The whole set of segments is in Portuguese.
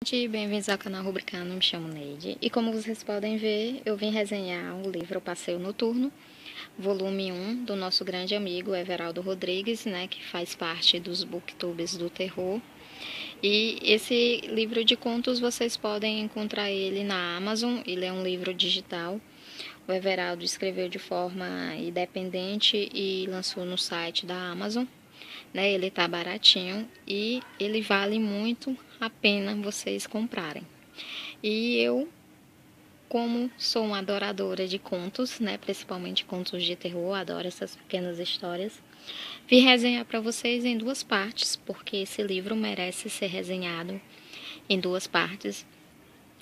Bem-vindos ao canal Rubricano, me chamo Neide e como vocês podem ver, eu vim resenhar o livro Passeio Noturno, volume 1, do nosso grande amigo Everaldo Rodrigues, né, que faz parte dos booktubers do terror. E esse livro de contos vocês podem encontrar ele na Amazon, ele é um livro digital. O Everaldo escreveu de forma independente e lançou no site da Amazon. Ele tá baratinho e ele vale muito a pena vocês comprarem. E eu, como sou uma adoradora de contos, principalmente contos de terror, adoro essas pequenas histórias, vim resenhar para vocês em duas partes, porque esse livro merece ser resenhado em duas partes.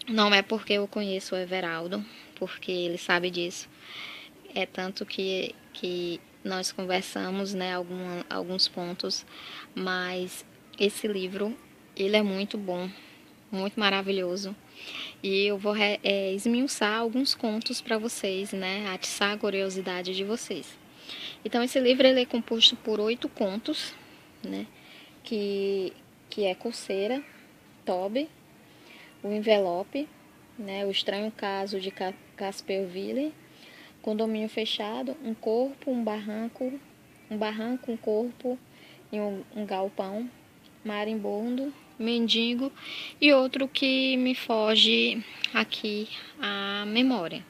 Não é porque eu conheço o Everaldo, porque ele sabe disso. É tanto que nós conversamos, alguns pontos, mas esse livro, ele é muito bom, muito maravilhoso. E eu vou esmiuçar alguns contos para vocês, atiçar a curiosidade de vocês. Então, esse livro ele é composto por 8 contos, que é Coceira, Toby, O Envelope, O Estranho Caso de Casperville, Condomínio Fechado, Um Corpo, um Barranco, um Corpo e um Galpão, Marimbondo, Mendigo e outro que me foge aqui a memória.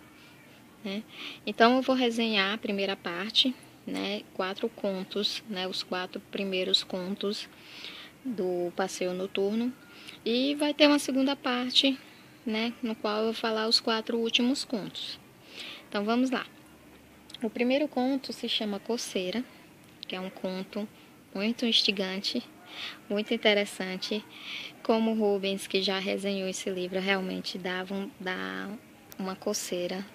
Então eu vou resenhar a primeira parte, 4 contos, os 4 primeiros contos do Passeio Noturno, e vai ter uma segunda parte, no qual eu vou falar os 4 últimos contos. Então vamos lá. O primeiro conto se chama Coceira, que é um conto muito instigante, muito interessante. Como Rubens, que já resenhou esse livro, realmente dá uma coceira,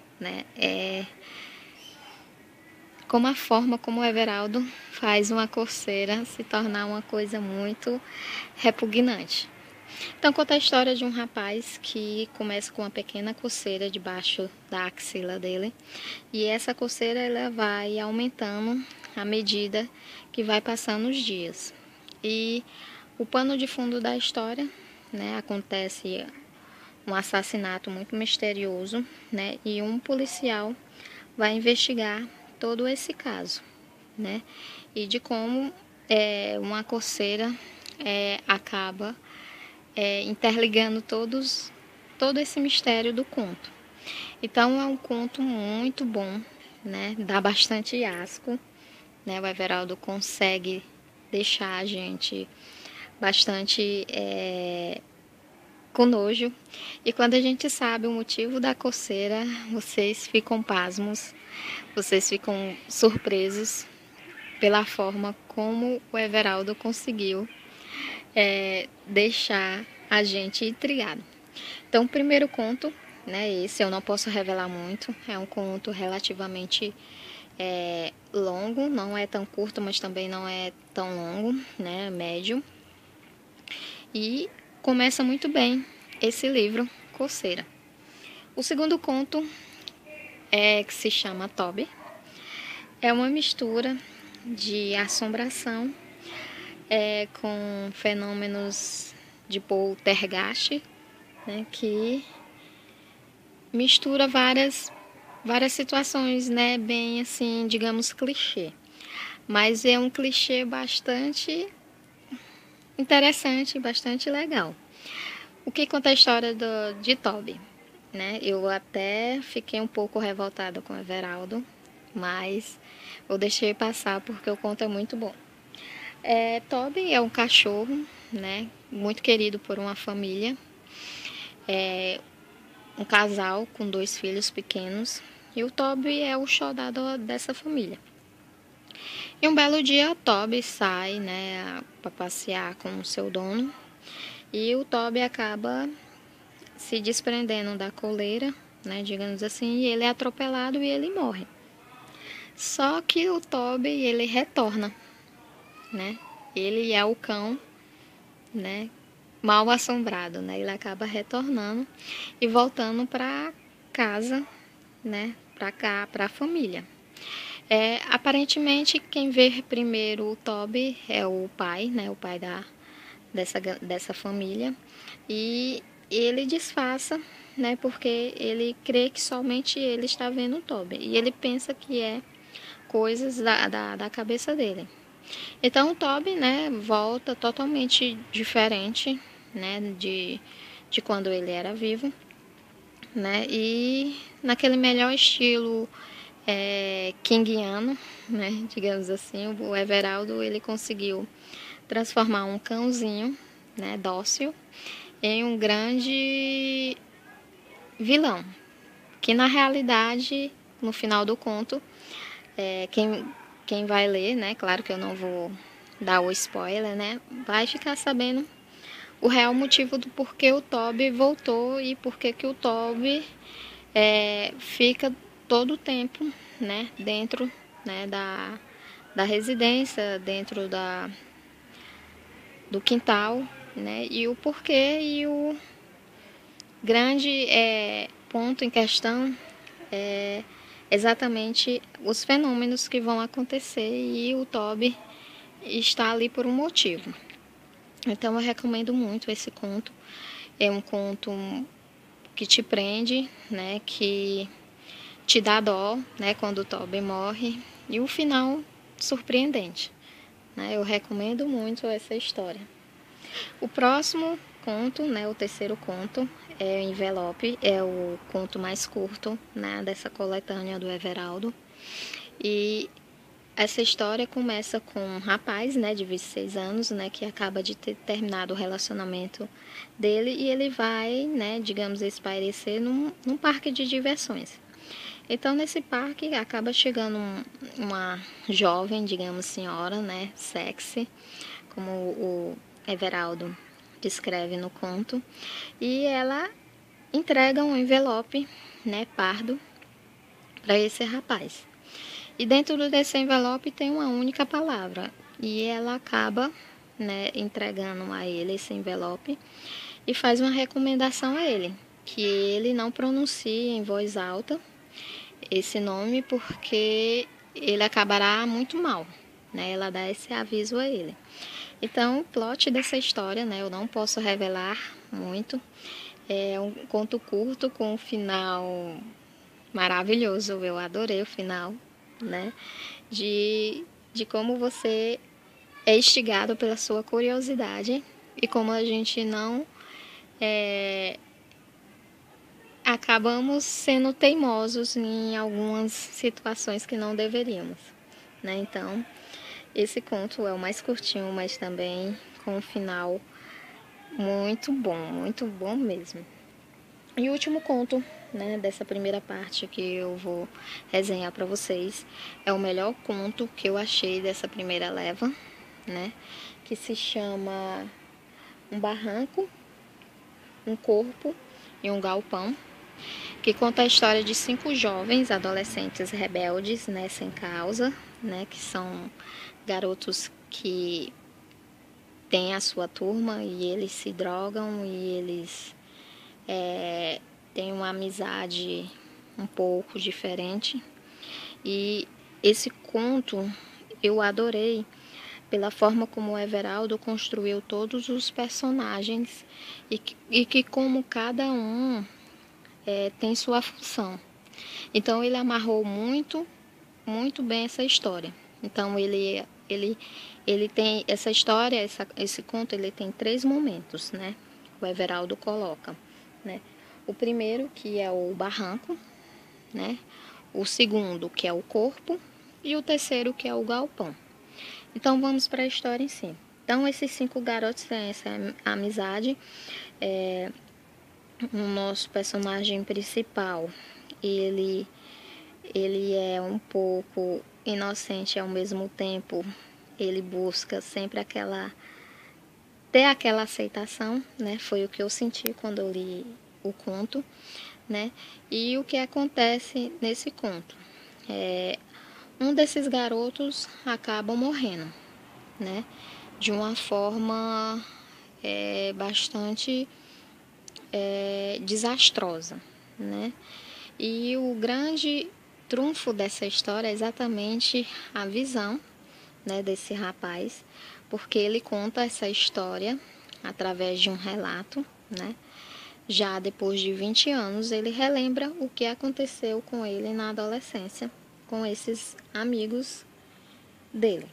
como a forma como o Everaldo faz uma coceira se tornar uma coisa muito repugnante. Então conta a história de um rapaz que começa com uma pequena coceira debaixo da axila dele, e essa coceira ela vai aumentando à medida que vai passando os dias. E o pano de fundo da história, acontece um assassinato muito misterioso, e um policial vai investigar todo esse caso, e de como uma coceira acaba interligando todo esse mistério do conto. Então é um conto muito bom, dá bastante asco, o Everaldo consegue deixar a gente bastante com nojo, e quando a gente sabe o motivo da coceira, vocês ficam pasmos, vocês ficam surpresos pela forma como o Everaldo conseguiu deixar a gente intrigado. Então, o primeiro conto, esse eu não posso revelar muito, é um conto relativamente longo, não é tão curto, mas também não é tão longo, médio. E começa muito bem esse livro, Coceira. O segundo conto que se chama Toby, é uma mistura de assombração com fenômenos de poltergeist, que mistura várias situações, bem assim, digamos, clichê. Mas é um clichê bastante interessante, bastante legal. O que conta a história de Toby? Eu até fiquei um pouco revoltada com o Everaldo, mas eu deixei passar porque o conto é muito bom. Toby é um cachorro, muito querido por uma família. Um casal com 2 filhos pequenos, e o Toby é o xodó dessa família. E um belo dia, o Toby sai, para passear com o seu dono, e o Toby acaba se desprendendo da coleira, digamos assim, e ele é atropelado e ele morre. Só que o Toby, ele retorna, ele é o cão, mal assombrado, ele acaba retornando e voltando para casa, para cá, para a família. Aparentemente, quem vê primeiro o Toby é o pai, o pai dessa família. e ele disfarça, né, porque ele crê que somente ele está vendo o Toby, e ele pensa que é coisas da cabeça dele. Então o Toby, né, volta totalmente diferente, né, de quando ele era vivo, né, e naquele melhor estilo kingiano, né, digamos assim, o Everaldo ele conseguiu transformar um cãozinho, né, dócil, em um grande vilão, que na realidade, no final do conto, quem vai ler, né, claro que eu não vou dar o spoiler, né, vai ficar sabendo o real motivo do porquê o Toby voltou e porquê que o Toby fica todo o tempo, né, dentro, né, da residência, dentro do quintal, né, e o porquê e o grande ponto em questão é exatamente os fenômenos que vão acontecer e o Toby está ali por um motivo. Então eu recomendo muito esse conto. É um conto que te prende, né, que te dá dó, né, quando o Toby morre, e o final surpreendente, né? Eu recomendo muito essa história. O próximo conto, né, o terceiro conto, é o Envelope, é o conto mais curto, né, dessa coletânea do Everaldo. E essa história começa com um rapaz, né, de 26 anos, né, que acaba de ter terminado o relacionamento dele e ele vai, né, digamos, espairecer num parque de diversões. Então, nesse parque acaba chegando uma jovem, digamos, senhora, né, sexy, como o Everaldo descreve no conto, e ela entrega um envelope, né, pardo, para esse rapaz. E dentro desse envelope tem uma única palavra, e ela acaba, né, entregando a ele esse envelope e faz uma recomendação a ele, que ele não pronuncie em voz alta esse nome porque ele acabará muito mal, né? Ela dá esse aviso a ele. Então, o plot dessa história, né, eu não posso revelar muito. É um conto curto com um final maravilhoso. Eu adorei o final, né? De como você é instigado pela sua curiosidade e como a gente não acabamos sendo teimosos em algumas situações que não deveríamos, né? Então, esse conto é o mais curtinho, mas também com um final muito bom mesmo. E o último conto, né, dessa primeira parte que eu vou resenhar para vocês é o melhor conto que eu achei dessa primeira leva, né, que se chama Um Barranco, um Corpo e um Galpão, que conta a história de 5 jovens adolescentes rebeldes, né, sem causa, né, que são garotos que têm a sua turma e eles se drogam e eles têm uma amizade um pouco diferente. E esse conto eu adorei pela forma como o Everaldo construiu todos os personagens e que como cada um tem sua função. Então ele amarrou muito bem essa história. Então ele tem essa história, esse conto, ele tem 3 momentos, né? O Everaldo coloca, né? O primeiro que é o barranco, né? O segundo que é o corpo e o terceiro que é o galpão. Então vamos para a história em si. Então esses 5 garotos têm essa amizade. O nosso personagem principal, ele é um pouco inocente ao mesmo tempo. Ele busca sempre ter aquela aceitação, né? Foi o que eu senti quando eu li o conto, né? E o que acontece nesse conto? Um desses garotos acaba morrendo, né? De uma forma bastante desastrosa, né? E o grande trunfo dessa história é exatamente a visão, né, desse rapaz, porque ele conta essa história através de um relato, né? Já depois de 20 anos, ele relembra o que aconteceu com ele na adolescência, com esses amigos dele.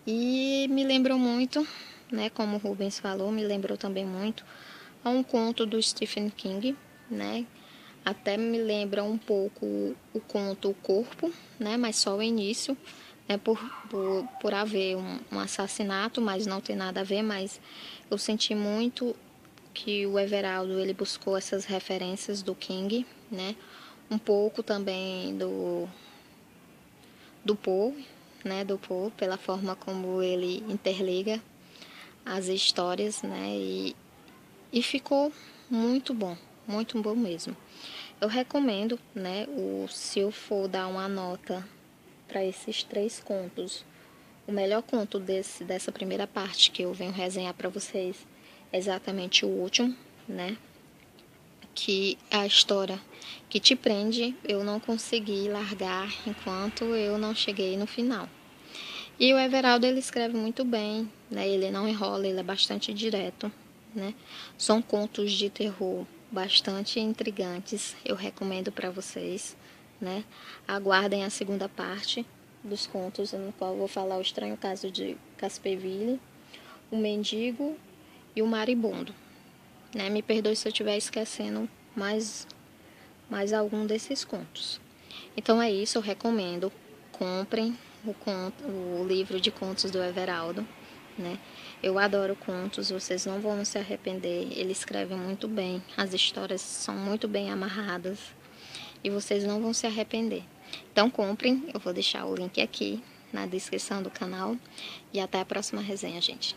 E me lembrou muito, né, como o Rubens falou, me lembrou também muito a um conto do Stephen King, né? Até me lembra um pouco o conto O Corpo, né? Mas só o início, né? Por haver um assassinato, mas não tem nada a ver, mas eu senti muito que o Everaldo ele buscou essas referências do King, né? Um pouco também do Poe, né? Do Poe, pela forma como ele interliga as histórias, né? E ficou muito bom mesmo. Eu recomendo, né? Se eu for dar uma nota para esses 3 contos, o melhor conto dessa primeira parte que eu venho resenhar para vocês é exatamente o último, né? Que a história que te prende, eu não consegui largar enquanto eu não cheguei no final. E o Everaldo, ele escreve muito bem, né? Ele não enrola, ele é bastante direto, né? São contos de terror bastante intrigantes, eu recomendo para vocês, né? Aguardem a segunda parte dos contos, no qual eu vou falar o estranho caso de Casperville, o mendigo e o maribondo, né? Me perdoe se eu estiver esquecendo mais algum desses contos. Então é isso, eu recomendo. Comprem o livro de contos do Everaldo, né? Eu adoro contos, vocês não vão se arrepender. Ele escreve muito bem, as histórias são muito bem amarradas e vocês não vão se arrepender. Então comprem, eu vou deixar o link aqui na descrição do canal e até a próxima resenha, gente.